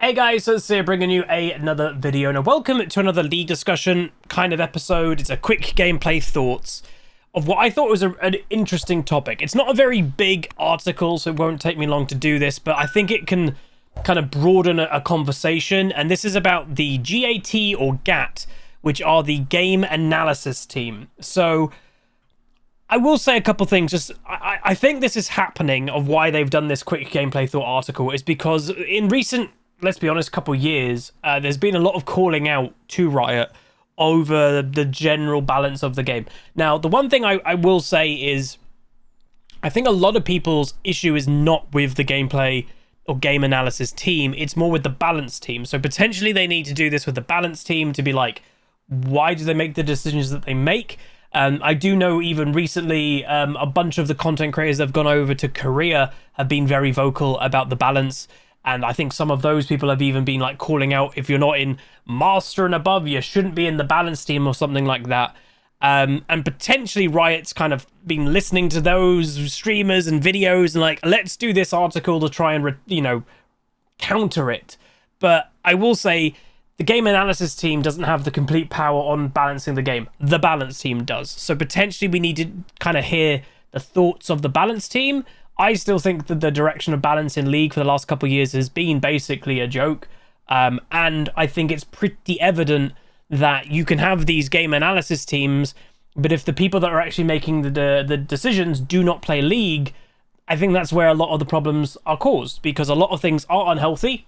Hey guys, so it's here bringing you another video, and welcome to another League discussion kind of episode. It's a quick gameplay thoughts of what I thought was an interesting topic. It's not a very big article, so it won't take me long to do this, but I think it can kind of broaden a conversation, and this is about the GAT or GAT, which are the Game Analysis Team. So I will say a couple things. Just I think this is happening of why they've done this quick gameplay thought article is because in recent, let's be honest, couple years, there's been a lot of calling out to Riot over the general balance of the game. Now, the one thing I will say is I think a lot of people's issue is not with the gameplay or game analysis team, it's more with the balance team. So potentially they need to do this with the balance team to be like, why do they make the decisions that they make? I do know even recently a bunch of the content creators that have gone over to Korea have been very vocal about the balance. And I think some of those people have even been like calling out, if you're not in Master and above, you shouldn't be in the balance team or something like that. And potentially Riot's kind of been listening to those streamers and videos and like, let's do this article to try and, counter it. But I will say the game analysis team doesn't have the complete power on balancing the game. The balance team does. So potentially we need to kind of hear the thoughts of the balance team. I still think that the direction of balance in League for the last couple of years has been basically a joke. And I think it's pretty evident that you can have these game analysis teams, but if the people that are actually making the decisions do not play League, I think that's where a lot of the problems are caused, because a lot of things are unhealthy.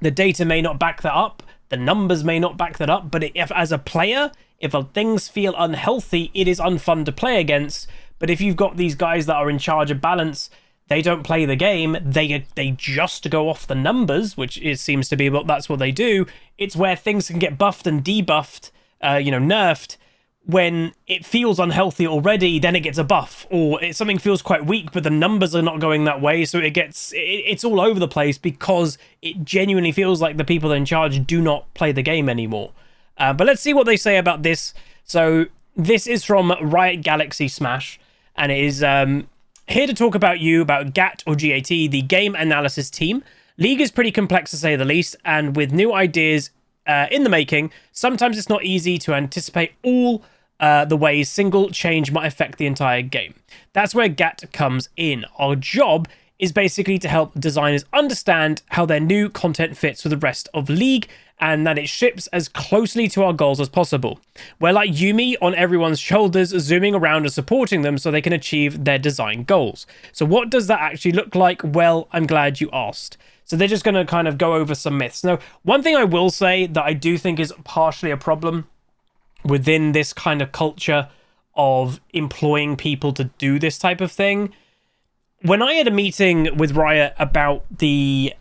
The data may not back that up. The numbers may not back that up. But if as a player, if things feel unhealthy, it is unfun to play against. But if you've got these guys that are in charge of balance, they don't play the game, they just go off the numbers, which it seems to be, but that's what they do. It's where things can get buffed and debuffed, nerfed. When it feels unhealthy already, then it gets a buff, or something feels quite weak, but the numbers are not going that way, so it's all over the place because it genuinely feels like the people in charge do not play the game anymore. But let's see what they say about this. So this is from Riot Galaxy Smash, and it is here to talk about GAT or GAT, the Game Analysis Team. League is pretty complex to say the least, and with new ideas in the making, sometimes it's not easy to anticipate all the ways single change might affect the entire game. That's where GAT comes in. Our job is basically to help designers understand how their new content fits with the rest of League, and that it ships as closely to our goals as possible. We're like Yumi on everyone's shoulders, zooming around and supporting them so they can achieve their design goals. So what does that actually look like? Well, I'm glad you asked. So they're just going to kind of go over some myths. Now, one thing I will say that I do think is partially a problem within this kind of culture of employing people to do this type of thing. When I had a meeting with Riot about the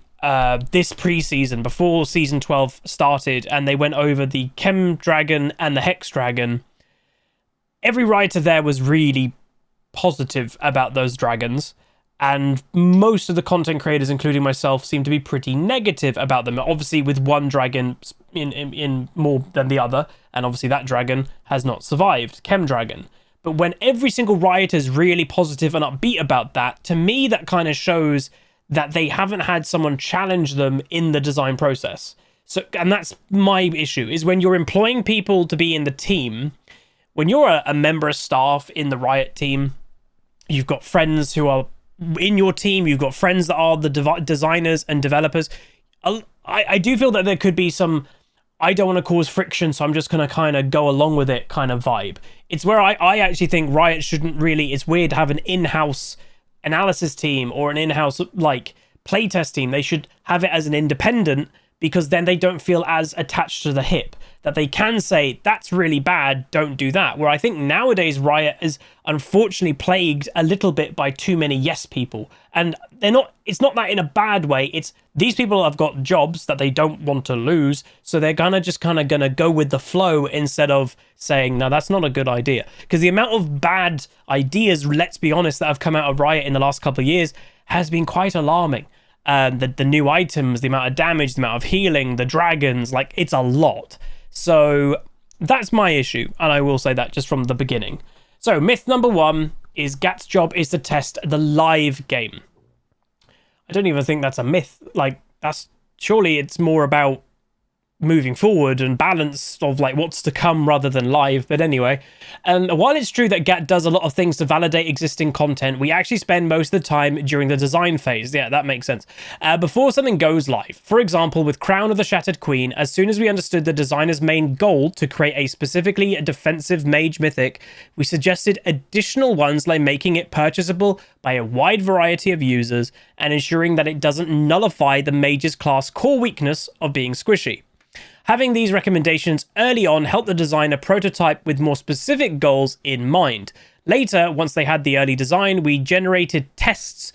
this preseason, before Season 12 started, and they went over the Chem Dragon and the Hex Dragon, every writer there was really positive about those dragons, and most of the content creators, including myself, seem to be pretty negative about them. Obviously, with one dragon in more than the other, and obviously that dragon has not survived, Chem Dragon. But when every single writer is really positive and upbeat about that, to me, that kind of shows that they haven't had someone challenge them in the design process. So, and that's my issue, is when you're employing people to be in the team, when you're a member of staff in the Riot team, you've got friends who are in your team, you've got friends that are the designers and developers. I do feel that there could be some, I don't want to cause friction, so I'm just going to kind of go along with it kind of vibe. It's where I actually think Riot shouldn't really, it's weird to have an in-house analysis team or an in-house like playtest team. They should have it as an independent, because then they don't feel as attached to the hip, that they can say, that's really bad, don't do that. Where I think nowadays Riot is unfortunately plagued a little bit by too many yes people. And it's not that in a bad way, it's these people have got jobs that they don't want to lose, so they're gonna go with the flow instead of saying, no, that's not a good idea. Because the amount of bad ideas, let's be honest, that have come out of Riot in the last couple of years has been quite alarming. The new items, the amount of damage, the amount of healing, the dragons, like, it's a lot. So that's my issue, and I will say that just from the beginning. So myth number one is GAT's job is to test the live game. I don't even think that's a myth. Like, that's surely it's more about moving forward and balance of like what's to come rather than live. But anyway, and while it's true that GAT does a lot of things to validate existing content, we actually spend most of the time during the design phase. Yeah, that makes sense. Before something goes live. For example, with Crown of the Shattered Queen, as soon as we understood the designer's main goal to create a specifically defensive mage mythic, we suggested additional ones like making it purchasable by a wide variety of users and ensuring that it doesn't nullify the mage's class core weakness of being squishy. Having these recommendations early on helped the designer prototype with more specific goals in mind. Later, once they had the early design, we generated test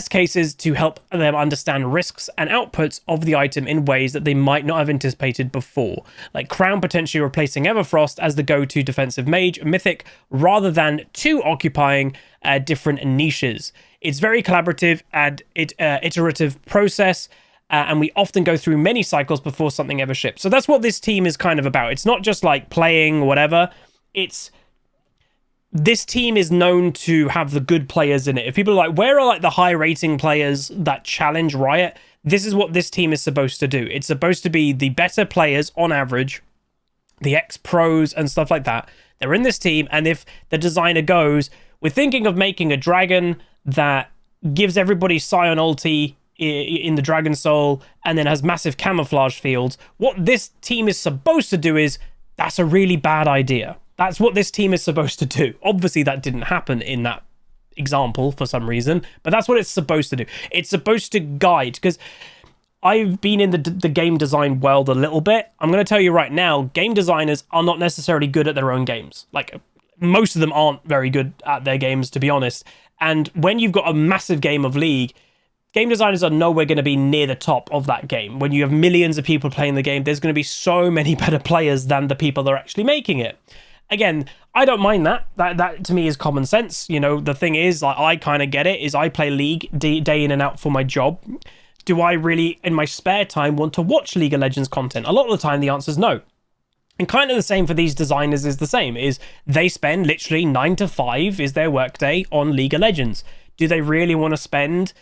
cases to help them understand risks and outputs of the item in ways that they might not have anticipated before, like Crown potentially replacing Everfrost as the go-to defensive mage mythic rather than two occupying different niches. It's very collaborative and iterative process. And we often go through many cycles before something ever ships. So that's what this team is kind of about. It's not just like playing whatever. This team is known to have the good players in it. If people are like, where are like the high rating players that challenge Riot? This is what this team is supposed to do. It's supposed to be the better players on average, the ex-pros and stuff like that. They're in this team. And if the designer goes, we're thinking of making a dragon that gives everybody Scion ulti in the Dragon Soul and then has massive camouflage fields. What this team is supposed to do is, that's a really bad idea. That's what this team is supposed to do. Obviously that didn't happen in that example for some reason, but that's what it's supposed to do. It's supposed to guide, because I've been in the game design world a little bit. I'm going to tell you right now, game designers are not necessarily good at their own games. Like, most of them aren't very good at their games, to be honest. And when you've got a massive game of League, game designers are nowhere going to be near the top of that game. When you have millions of people playing the game, there's going to be so many better players than the people that are actually making it. Again, I don't mind that. That to me is common sense. You know, the thing is, like, I kind of get it, is I play League day in and out for my job. Do I really, in my spare time, want to watch League of Legends content? A lot of the time, the answer is no. And kind of the same for these designers is the same, is they spend literally 9 to 5 is their workday on League of Legends. Do they really want to spend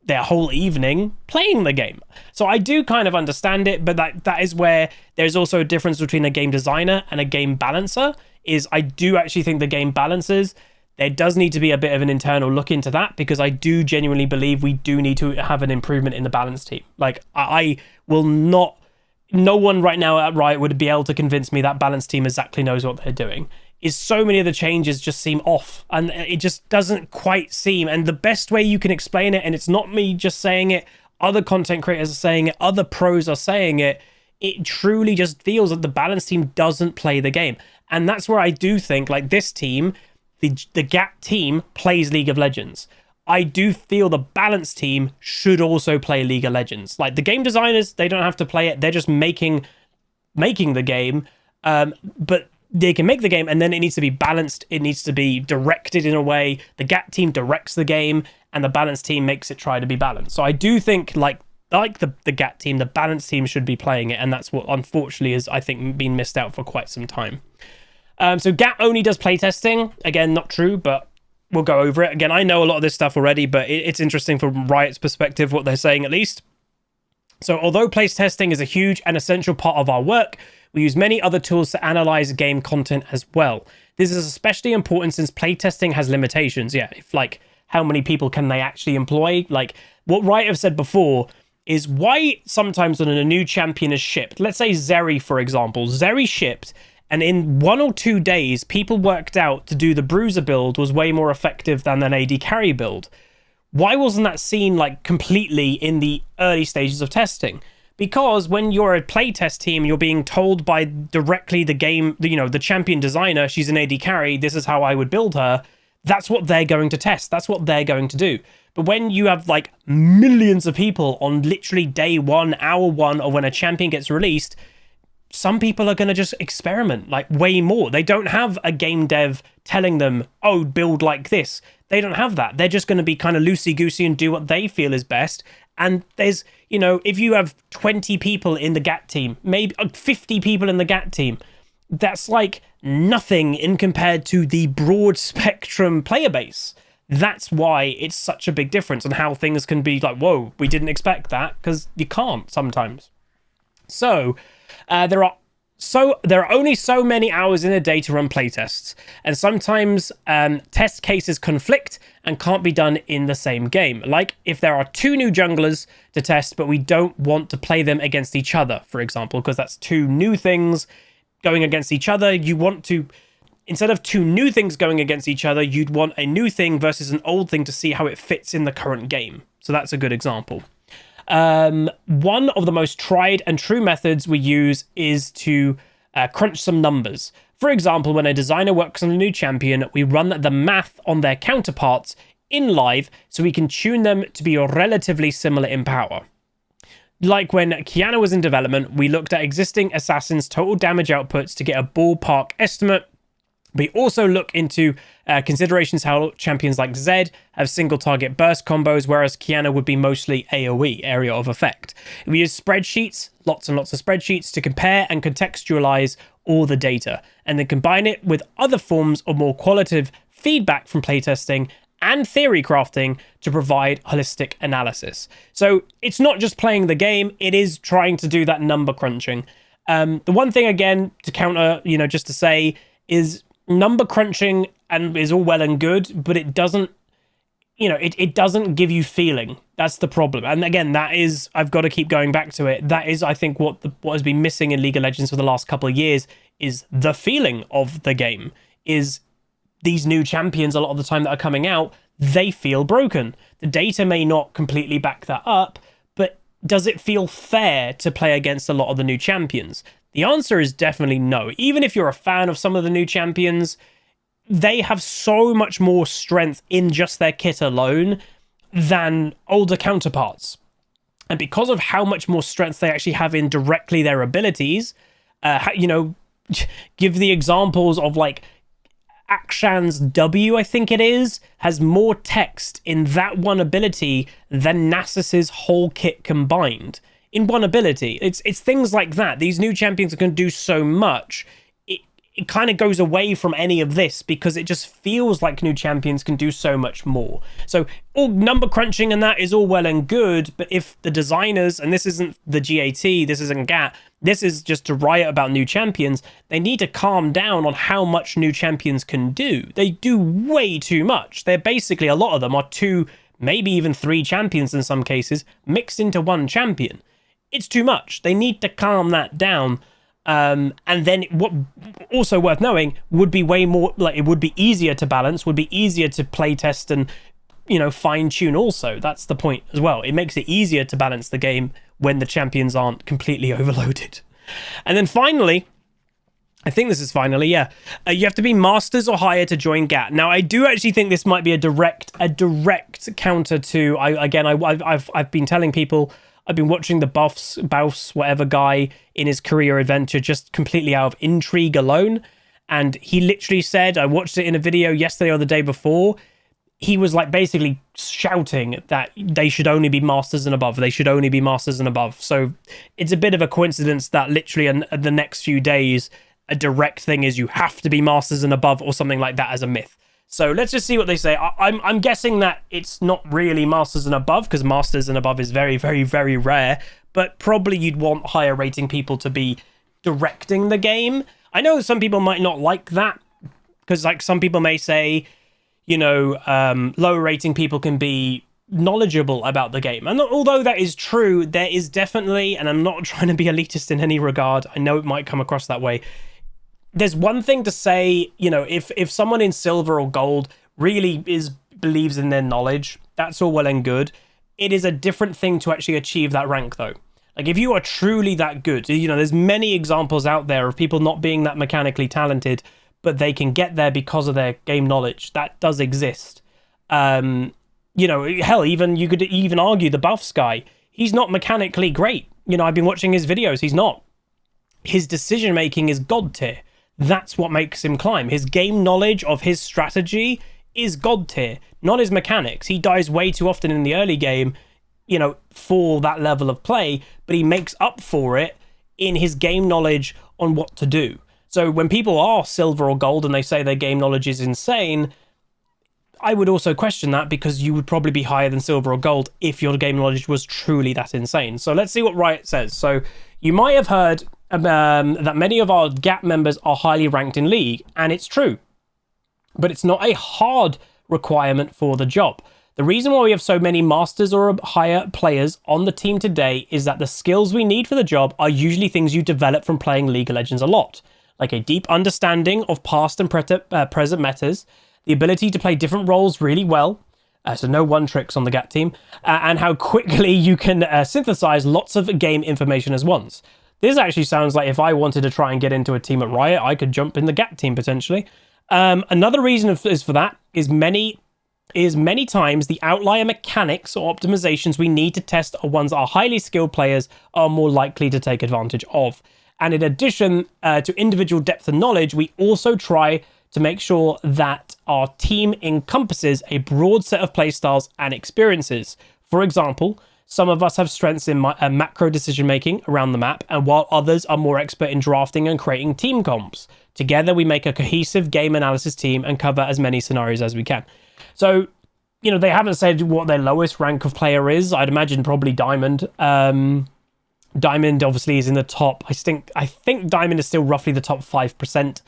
their whole evening playing the game? So I do kind of understand it, but that is where there's also a difference between a game designer and a game balancer. Is I do actually think the game balancers, there does need to be a bit of an internal look into that, because I do genuinely believe we do need to have an improvement in the balance team. Like, I will not, no one right now at Riot would be able to convince me that balance team exactly knows what they're doing. Is so many of the changes just seem off, and it just doesn't quite seem. And the best way you can explain it, and it's not me just saying it, other content creators are saying it, other pros are saying it, it truly just feels that the balance team doesn't play the game. And that's where I do think, like, this team, the GAT team plays League of Legends. I do feel the balance team should also play League of Legends. Like, the game designers, they don't have to play it, they're just making the game, but they can make the game, and then it needs to be balanced, it needs to be directed in a way. The GAT team directs the game, and the balance team makes it try to be balanced. So I do think, like the GAT team, the balance team should be playing it, and that's what unfortunately is, I think, been missed out for quite some time. So GAT only does playtesting. Again, not true, but we'll go over it. Again, I know a lot of this stuff already, but it's interesting from Riot's perspective, what they're saying at least. So although playtesting is a huge and essential part of our work, we use many other tools to analyze game content as well. This is especially important since playtesting has limitations. Yeah, if, like, how many people can they actually employ? Like, what Riot have said before is why sometimes when a new champion is shipped, let's say Zeri, for example, Zeri shipped, and in 1 or 2 days, people worked out to do the Bruiser build was way more effective than an AD carry build. Why wasn't that seen, like, completely in the early stages of testing? Because when you're a playtest team, you're being told by directly the game, you know, the champion designer, she's an AD carry, this is how I would build her. That's what they're going to test. That's what they're going to do. But when you have, like, millions of people on literally day 1, hour 1 of when a champion gets released, some people are going to just experiment, like, way more. They don't have a game dev telling them, oh, build like this. They don't have that. They're just going to be kind of loosey-goosey and do what they feel is best. And there's, you know, if you have 20 people in the GAT team, maybe 50 people in the GAT team, that's like nothing in compared to the broad spectrum player base. That's why it's such a big difference, and how things can be like, whoa, we didn't expect that, because you can't sometimes. So there are only so many hours in a day to run playtests, and sometimes test cases conflict and can't be done in the same game. Like if there are 2 new junglers to test, but we don't want to play them against each other, for example, because that's 2 new things going against each other. You want to, instead of 2 new things going against each other, you'd want a new thing versus an old thing to see how it fits in the current game. So that's a good example. One of the most tried and true methods we use is to crunch some numbers. For example, when a designer works on a new champion, we run the math on their counterparts in live so we can tune them to be relatively similar in power. Like when Qiyana was in development, we looked at existing assassins' total damage outputs to get a ballpark estimate. We also look into considerations how champions like Zed have single target burst combos, whereas Qiyana would be mostly AoE, area of effect. We use spreadsheets, lots and lots of spreadsheets, to compare and contextualize all the data, and then combine it with other forms of more qualitative feedback from playtesting and theory crafting to provide holistic analysis. So it's not just playing the game, it is trying to do that number crunching. The one thing, again, to counter, just to say, is number crunching and is all well and good, but it doesn't, it doesn't give you feeling. That's the problem. And again, that is, I've got to keep going back to it. That is, I think, what has been missing in League of Legends for the last couple of years is the feeling of the game. Is these new champions, a lot of the time that are coming out, they feel broken. The data may not completely back that up, but does it feel fair to play against a lot of the new champions? The answer is definitely no. Even if you're a fan of some of the new champions, they have so much more strength in just their kit alone than older counterparts. And because of how much more strength they actually have in directly their abilities, give the examples of like Akshan's W, I think it is, has more text in that one ability than Nasus's whole kit combined. In one ability. It's things like that. These new champions can do so much. It kind of goes away from any of this because it just feels like new champions can do so much more. So all number crunching and that is all well and good, but if the designers, and this isn't the GAT, this isn't GAT, this is just to riot about new champions, they need to calm down on how much new champions can do. They do way too much. They're basically, a lot of them are 2, maybe even 3 champions in some cases, mixed into one champion. It's too much. They need to calm that down. And then what also worth knowing would be way more, like, it would be easier to balance, would be easier to play test and, fine tune also. That's the point as well. It makes it easier to balance the game when the champions aren't completely overloaded. And then finally, I think this is finally, you have to be masters or higher to join GAT. Now, I do actually think this might be a direct counter to, I've been telling people, I've been watching the Baus, whatever guy in his career adventure, just completely out of intrigue alone. And he literally said, I watched it in a video yesterday or the day before, he was like basically shouting that they should only be masters and above. They should only be masters and above. So it's a bit of a coincidence that literally in the next few days, a direct thing is you have to be masters and above or something like that as a myth. So let's just see what they say. I'm guessing that it's not really Masters and above, because Masters and above is very, very, very rare. But probably you'd want higher rating people to be directing the game. I know some people might not like that, because like some people may say, lower rating people can be knowledgeable about the game. And although that is true, there is definitely, and I'm not trying to be elitist in any regard, I know it might come across that way, there's one thing to say, if someone in silver or gold really believes in their knowledge, that's all well and good. It is a different thing to actually achieve that rank, though. Like, if you are truly that good, there's many examples out there of people not being that mechanically talented, but they can get there because of their game knowledge. That does exist. Hell, even you could even argue the Buffs guy. He's not mechanically great. I've been watching his videos. He's not. His decision making is god tier. That's what makes him climb. His game knowledge of his strategy is god tier, not his mechanics. He dies way too often in the early game, for that level of play, but he makes up for it in his game knowledge on what to do. So when people are silver or gold and they say their game knowledge is insane, I would also question that, because you would probably be higher than silver or gold if your game knowledge was truly that insane. So let's see what Riot says. So you might have heard that many of our GAP members are highly ranked in League, and it's true. But it's not a hard requirement for the job. The reason why we have so many masters or higher players on the team today is that the skills we need for the job are usually things you develop from playing League of Legends a lot, like a deep understanding of past and present metas, the ability to play different roles really well, so no one tricks on the GAT team, and how quickly you can synthesize lots of game information as once. This actually sounds like if I wanted to try and get into a team at Riot, I could jump in the GAT team potentially. Another reason is for that is many times the outlier mechanics or optimizations we need to test are ones our highly skilled players are more likely to take advantage of. And in addition to individual depth of knowledge, we also try to make sure that our team encompasses a broad set of playstyles and experiences. For example, some of us have strengths in macro decision making around the map, and while others are more expert in drafting and creating team comps. Together we make a cohesive game analysis team and cover as many scenarios as we can. So, you know, they haven't said what their lowest rank of player is. I'd imagine probably Diamond. Diamond obviously is in the top. I think Diamond is still roughly the top 5%.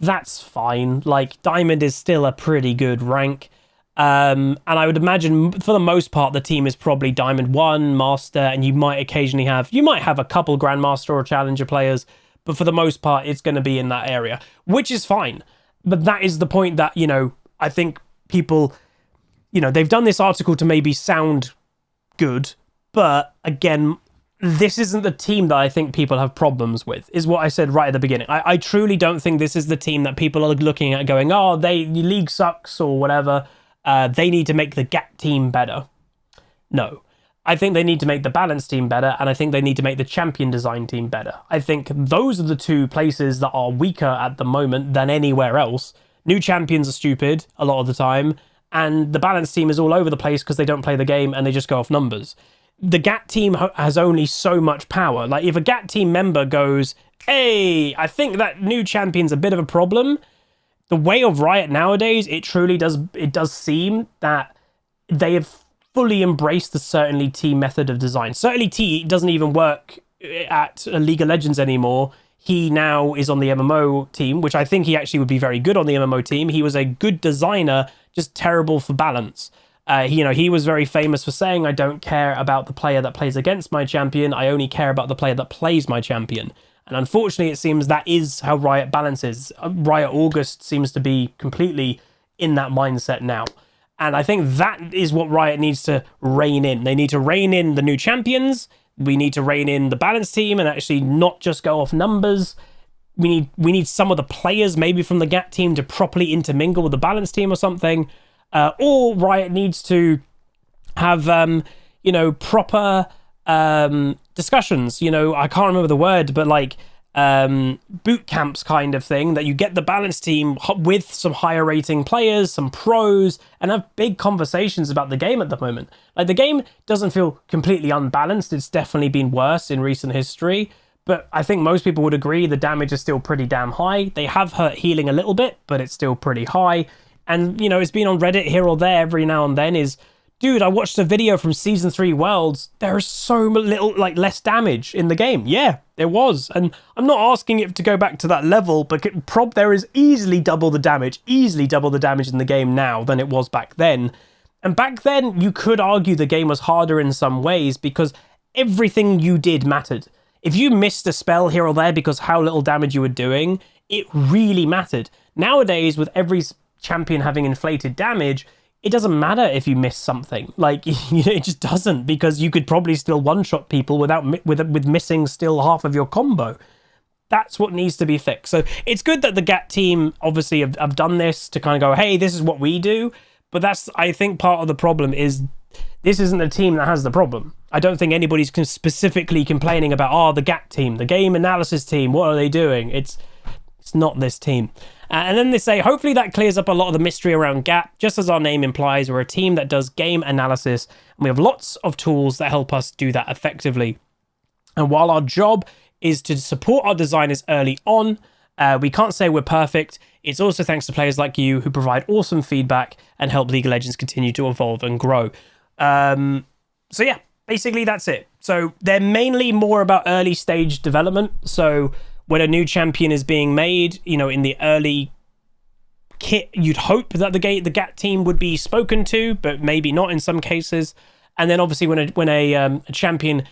That's fine. Like, Diamond is still a pretty good rank. And I would imagine for the most part the team is probably Diamond 1, Master, and you might occasionally have a couple Grandmaster or Challenger players, but for the most part it's going to be in that area, which is fine. But that is the point that, you know, I think people, you know, they've done this article to maybe sound good, but again, this isn't the team that I think people have problems with, is what I said right at the beginning. I truly don't think this is the team that people are looking at going, oh, the league sucks or whatever. They need to make the GAT team better. No. I think they need to make the balance team better, and I think they need to make the champion design team better. I think those are the two places that are weaker at the moment than anywhere else. New champions are stupid a lot of the time, and the balance team is all over the place because they don't play the game and they just go off numbers. The GAT team has only so much power. Like, if a GAT team member goes, hey, I think that new champion's a bit of a problem, the way of Riot nowadays, it does seem that they have fully embraced the Certainly T method of design. Certainly T doesn't even work at League of Legends anymore. He now is on the MMO team, which I think he actually would be very good on the MMO team. He was a good designer, just terrible for balance. He was very famous for saying, I don't care about the player that plays against my champion. I only care about the player that plays my champion. And unfortunately, it seems that is how Riot balances. Riot August seems to be completely in that mindset now. And I think that is what Riot needs to rein in. They need to rein in the new champions. We need to rein in the balance team and actually not just go off numbers. We need some of the players maybe from the GAT team to properly intermingle with the balance team or something. Or Riot needs to have, proper discussions. I can't remember the word, but like boot camps kind of thing, that you get the balance team with some higher rating players, some pros, and have big conversations about the game at the moment. Like, the game doesn't feel completely unbalanced. It's definitely been worse in recent history, but I think most people would agree the damage is still pretty damn high. They have hurt healing a little bit, but it's still pretty high. And, it's been on Reddit here or there every now and then is, dude, I watched a video from Season 3 Worlds. There is so little, less damage in the game. Yeah, there was. And I'm not asking it to go back to that level, but there is easily double the damage in the game now than it was back then. And back then, you could argue the game was harder in some ways because everything you did mattered. If you missed a spell here or there because how little damage you were doing, it really mattered. Nowadays, with every champion having inflated damage, it doesn't matter if you miss something. It just doesn't, because you could probably still one-shot people with missing still half of your combo. That's what needs to be fixed. So it's good that the GAT team obviously have done this to kind of go, hey, this is what we do. But that's, I think, part of the problem is this isn't the team that has the problem. I don't think anybody's specifically complaining about, the GAT team, the game analysis team, what are they doing? It's not this team. And then they say, hopefully that clears up a lot of the mystery around GAT. Just as our name implies, we're a team that does game analysis, and we have lots of tools that help us do that effectively. And while our job is to support our designers early on, We can't say we're perfect. It's also thanks to players like you who provide awesome feedback and help League of Legends continue to evolve and grow. So yeah, basically that's it. So they're mainly more about early stage development. So when a new champion is being made, you know, in the early kit, you'd hope that the GAT team would be spoken to, but maybe not in some cases. And then obviously when a champion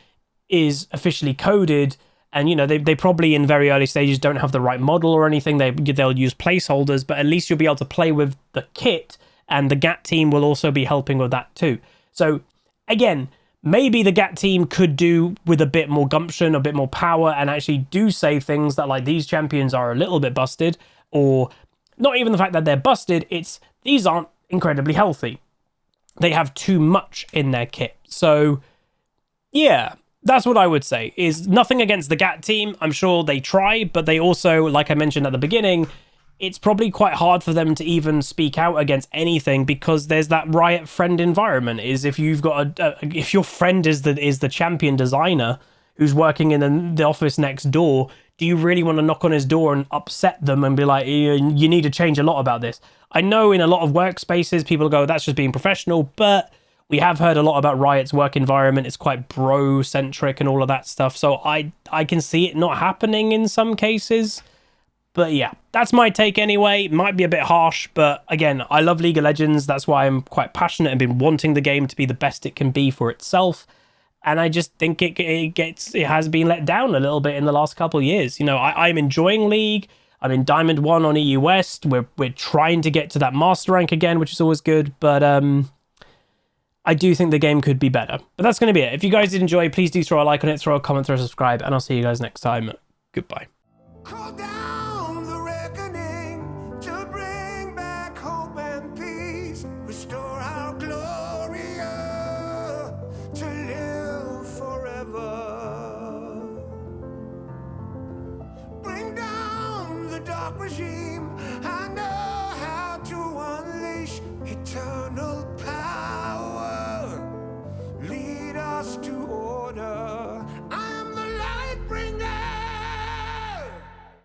is officially coded, and you know they probably in very early stages don't have the right model or anything, they'll use placeholders, but at least you'll be able to play with the kit, and the GAT team will also be helping with that too. So again, maybe the GAT team could do with a bit more gumption, a bit more power, and actually do say things that like these champions are a little bit busted, or not even the fact that they're busted, it's these aren't incredibly healthy. They have too much in their kit. So yeah, that's what I would say. Is nothing against the GAT team. I'm sure they try, but they also, like I mentioned at the beginning, it's probably quite hard for them to even speak out against anything because there's that Riot friend environment. Is if you've got if your friend is the champion designer who's working in the office next door, do you really want to knock on his door and upset them and be like, you need to change a lot about this? I know in a lot of workspaces people go, that's just being professional, but we have heard a lot about Riot's work environment. It's quite bro-centric and all of that stuff. So I can see it not happening in some cases. But yeah, that's my take anyway. It might be a bit harsh, but again, I love League of Legends. That's why I'm quite passionate and been wanting the game to be the best it can be for itself. And I just think it has been let down a little bit in the last couple of years. You know, I'm enjoying League. I'm in Diamond 1 on EU West. We're trying to get to that Master rank again, which is always good. But I do think the game could be better. But that's going to be it. If you guys did enjoy, please do throw a like on it, throw a comment, throw a subscribe, and I'll see you guys next time. Goodbye. Call down the reckoning to bring back hope and peace. Restore our glory to live forever. Bring down the dark regime.